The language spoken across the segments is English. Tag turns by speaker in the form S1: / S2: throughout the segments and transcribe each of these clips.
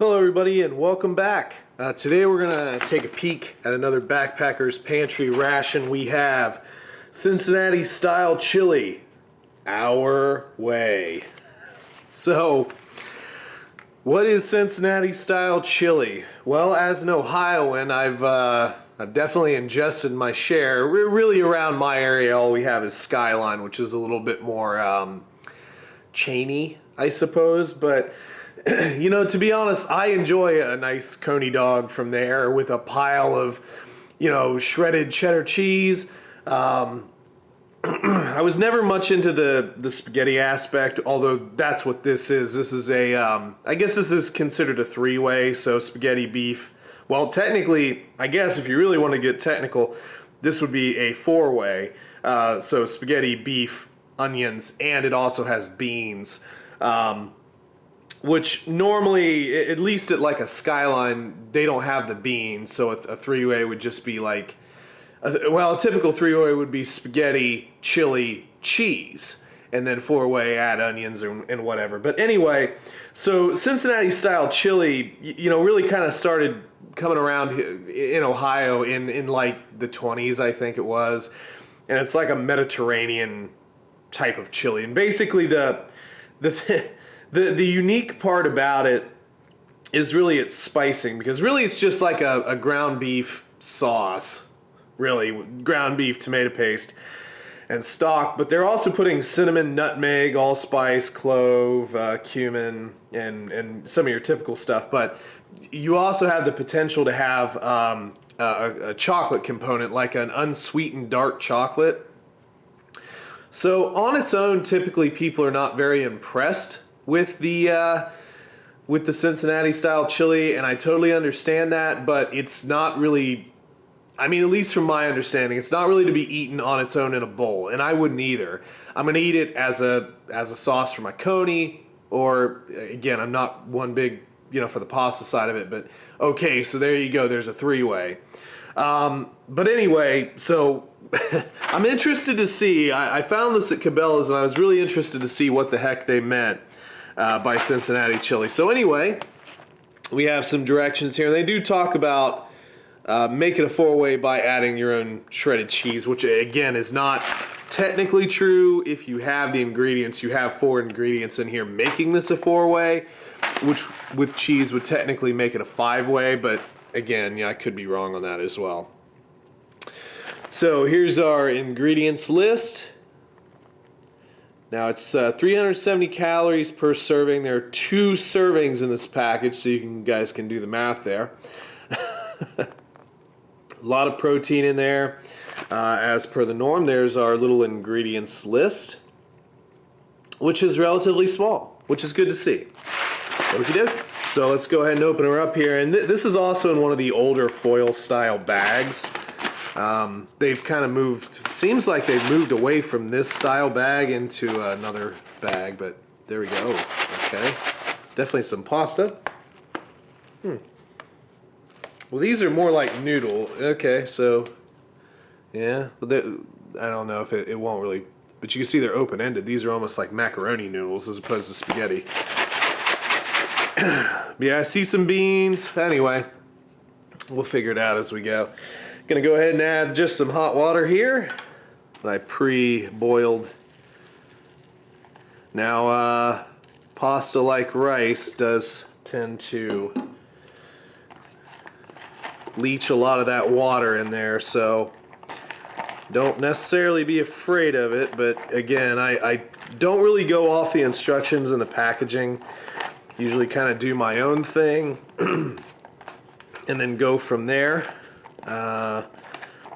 S1: Hello everybody and welcome back. Today we're going to take a peek at another Backpacker's Pantry ration. We have Cincinnati style chili, our way. So, what is Cincinnati style chili? Well, as an Ohioan, I've definitely ingested my share. Really around my area all we have is Skyline, which is a little bit more chainy, I suppose, but you know, to be honest, I enjoy a nice coney dog from there with a pile of, you know, shredded cheddar cheese. I was never much into the spaghetti aspect, although that's what this is. This is a, I guess this is considered a three-way, so spaghetti, beef. Well, technically, I guess if you really want to get technical, this would be a four-way. So spaghetti, beef, onions, and it also has beans. Which normally, at least at like a Skyline, they don't have the beans, so a three-way would just be like, well, a typical three-way would be spaghetti, chili, cheese, and then four-way add onions and whatever. But anyway, so Cincinnati style chili, you know, really kind of started coming around in Ohio in like the 20s, I think it was, and it's like a Mediterranean type of chili, and basically the unique part about it is really its spicing, because really it's just like a ground beef sauce, really, ground beef, tomato paste, and stock, but they're also putting cinnamon, nutmeg, allspice, clove, cumin, and some of your typical stuff, but you also have the potential to have a chocolate component, like an unsweetened dark chocolate. So on its own, typically people are not very impressed with the Cincinnati style chili, and I totally understand that, but it's not really, I mean, at least from my understanding, it's not really to be eaten on its own in a bowl, and I wouldn't either. I'm gonna eat it as a sauce for my coney, or again, I'm not one big, you know, for the pasta side of it, but okay, so there you go, there's a three-way. But anyway, so I'm interested to see, I found this at Cabela's, and I was really interested to see what the heck they meant by Cincinnati chili. So anyway, we have some directions here. They do talk about make it a four-way by adding your own shredded cheese, which again is not technically true. If you have the ingredients, you have 4 ingredients in here making this a four-way, which with cheese would technically make it a 5-way, but again, yeah, I could be wrong on that as well. So here's our ingredients list. Now it's 370 calories per serving. There are 2 servings in this package, so you guys can do the math there. A lot of protein in there. As per the norm, there's our little ingredients list, which is relatively small, which is good to see. Okie doke. So let's go ahead and open her up here. And this is also in one of the older foil style bags. They've kind of moved, seems like they've moved away from this style bag into another bag, but there we go. Okay, definitely some pasta. Well, these are more like noodle. Okay, so yeah, I don't know if it won't really, but you can see they're open-ended. These are almost like macaroni noodles as opposed to spaghetti. Yeah, I see some beans. Anyway, we'll figure it out as we go. Gonna go ahead and add just some hot water here that I pre-boiled. Now, pasta like rice does tend to leach a lot of that water in there, so don't necessarily be afraid of it, but again, I don't really go off the instructions in the packaging. Usually kind of do my own thing and then go from there.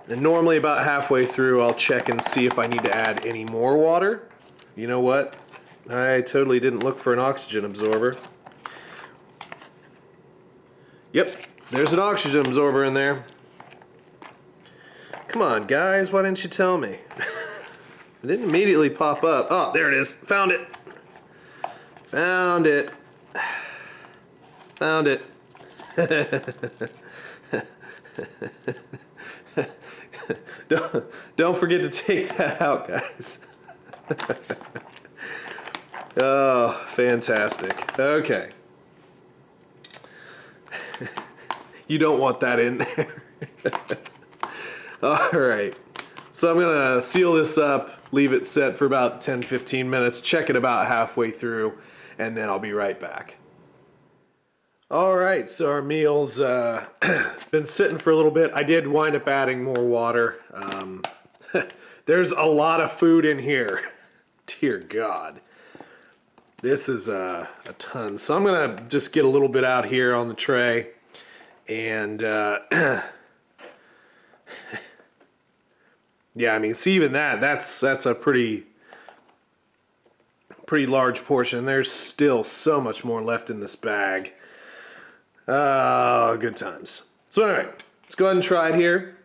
S1: And normally about halfway through I'll check and see if I need to add any more water. You know what? I totally didn't look for an oxygen absorber. Yep, there's an oxygen absorber in there. Come on guys, why didn't you tell me? It didn't immediately pop up. Oh, there it is. Found it. Found it. Found it. Don't forget to take that out, guys. Oh, fantastic. Okay. You don't want that in there. All right. So I'm gonna seal this up, leave it set for about 10-15 minutes, check it about halfway through, and then I'll be right back. All right, so our meal's been sitting for a little bit. I did wind up adding more water. There's a lot of food in here. Dear God. This is a ton. So I'm gonna just get a little bit out here on the tray, and yeah, I mean, see, even that's a pretty large portion. There's still so much more left in this bag. Good times. So anyway, let's go ahead and try it here.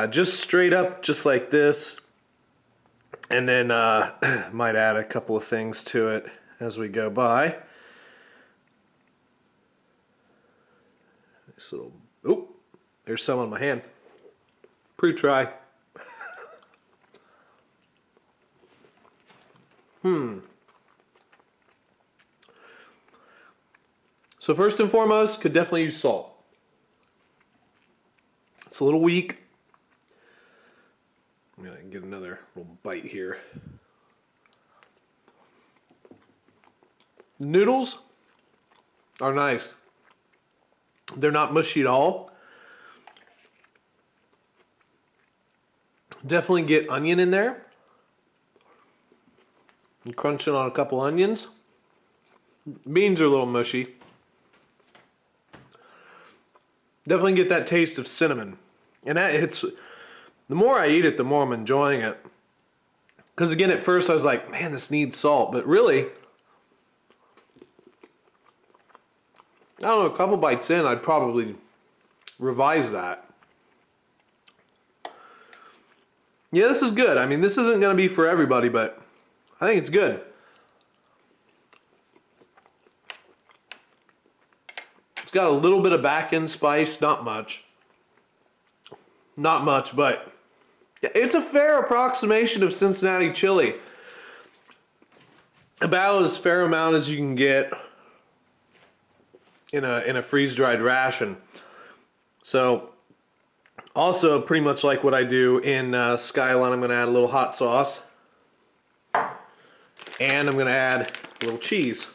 S1: Just straight up, just like this. And then might add a couple of things to it as we go by. This little, oh, there's some on my hand. Pre-try. So first and foremost, could definitely use salt. It's a little weak. I'm gonna get another little bite here. Noodles are nice. They're not mushy at all. Definitely get onion in there. I'm crunching on a couple onions. Beans are a little mushy. Definitely get that taste of cinnamon. And the more I eat it, the more I'm enjoying it. Because again, at first I was like, man, this needs salt. But really, I don't know, a couple bites in, I'd probably revise that. Yeah, this is good. I mean, this isn't going to be for everybody, but I think it's good. It's got a little bit of back-end spice, not much. Not much, but it's a fair approximation of Cincinnati chili. About as fair amount as you can get in a freeze-dried ration. So, also pretty much like what I do in Skyline, I'm going to add a little hot sauce. And I'm going to add a little cheese.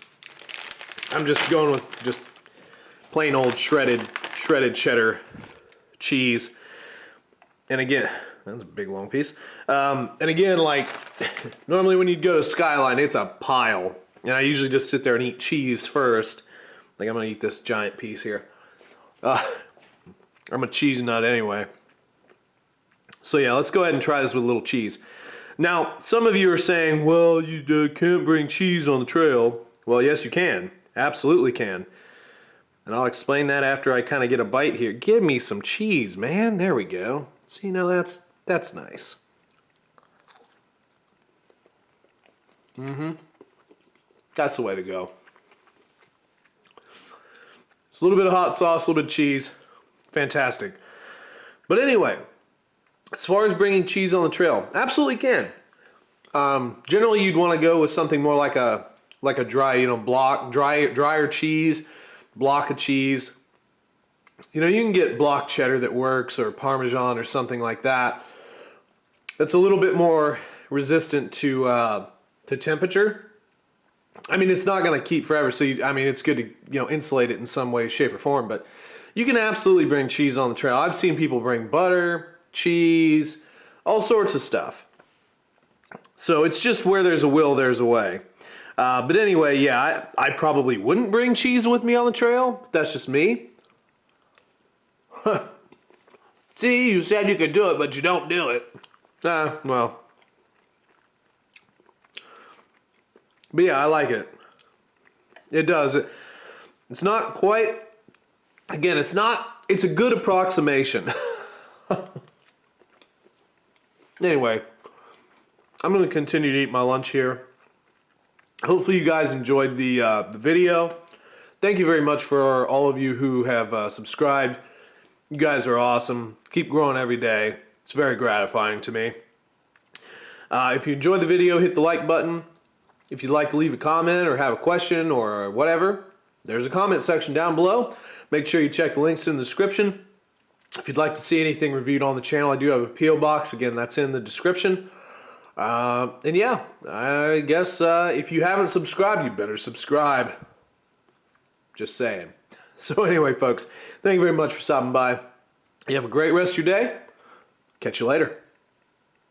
S1: I'm just going with just plain old shredded cheddar cheese. And again, that's a big long piece. And again, like normally when you go to Skyline, it's a pile. And I usually just sit there and eat cheese first. Like I'm gonna eat this giant piece here. I'm a cheese nut anyway. So yeah, let's go ahead and try this with a little cheese. Now, some of you are saying, well, you can't bring cheese on the trail. Well, yes, you can. Absolutely can. And I'll explain that after I kind of get a bite here. Give me some cheese, man. There we go. So, you know, that's nice. That's the way to go. It's a little bit of hot sauce, a little bit of cheese. Fantastic. But anyway, as far as bringing cheese on the trail, absolutely can. Generally, you'd want to go with something more like a dry, you know, drier cheese, block of cheese. You know, you can get block cheddar that works, or Parmesan or something like that. That's a little bit more resistant to temperature. I mean, it's not going to keep forever, so I mean, it's good to, you know, insulate it in some way, shape, or form. But you can absolutely bring cheese on the trail. I've seen people bring butter, cheese, all sorts of stuff. So it's just where there's a will, there's a way. But anyway, yeah, I probably wouldn't bring cheese with me on the trail. That's just me. See, you said you could do it, but you don't do it. Well. But yeah, I like it. It does. It's not quite, again, it's a good approximation. Anyway, I'm going to continue to eat my lunch here. Hopefully you guys enjoyed the video. Thank you very much for all of you who have subscribed. You guys are awesome. Keep growing every day. It's very gratifying to me. If you enjoyed the video, hit the like button. If you'd like to leave a comment or have a question or whatever, there's a comment section down below. Make sure you check the links in the description. If you'd like to see anything reviewed on the channel, I do have a P.O. box. Again, that's in the description. And yeah, I guess if you haven't subscribed, you better subscribe. Just saying. So anyway, folks, thank you very much for stopping by. You have a great rest of your day. Catch you later.